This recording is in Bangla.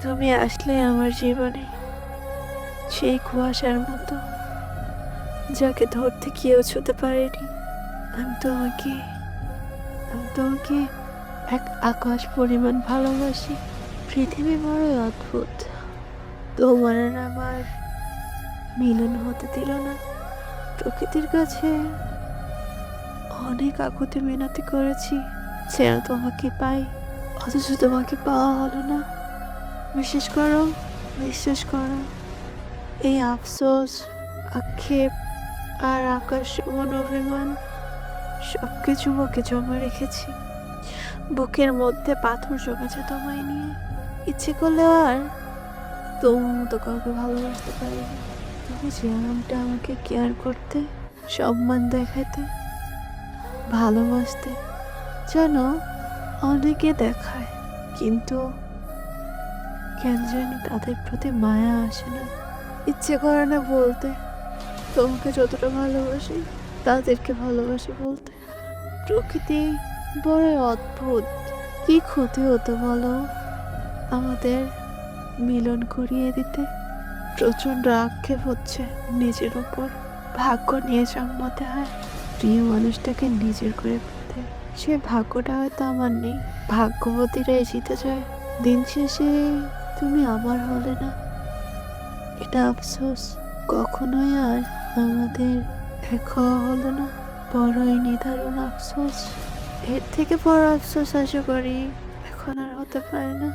তুমি আসলে আমার জীবনে সেই কুয়াশার মতো, যাকে ধরতে কেউ ছুতে পারেনি। আমি তোমাকে এক আকাশ পরিমাণ ভালোবাসি। পৃথিবী বড়ই অদ্ভুত, তোমার আর আমার মিলন হতে দিল না। প্রকৃতির কাছে অনেক আকুতি মিনতি করেছি যেন তোমাকে পাই, অথচ তোমাকে পাওয়া হলো না। বিশ্বাস করো, এই আফসোস, আক্ষেপ আর আকাশ সমান অভিমান সবকিছু বুকে জমা রেখেছি। বুকের মধ্যে পাথর জমেছে তোমায় নিয়ে। ইচ্ছে করলেও আর তোমার মতো কাউকে ভালোবাসতে পারিনি। তুমি যেমনটা আমাকে কেয়ার করতে, সম্মান দেখাতে, ভালোবাসতে যেন অনেকে দেখায়, কিন্তু কেন জানি তাদের প্রতি মায়া আসে না। ইচ্ছে করে না বলতে তোমাকে যতটা ভালোবাসি তাদেরকে ভালোবাসি বলতে। প্রকৃতি বড় অদ্ভুত। কি ক্ষতি হতো বলো আমাদের মিলন করিয়ে দিতে? প্রচন্ড আক্ষেপ হচ্ছে নিজের উপর। ভাগ্য নিয়ে জন্মাতে হয় প্রিয় মানুষটাকে নিজের করে পেতে। সে ভাগ্যটা হয়তো আমার নেই, ভাগ্যবতীরাই জিতে যায়। দিন শেষে তুমি আমার হলে না, এটা আফসোস। কখনোই আর আমাদের এক হওয়া হলো না, বড়ই নিদারুণ আফসোস। এর থেকে বড় আফসোস আশা করি এখন আর হতে পারে না।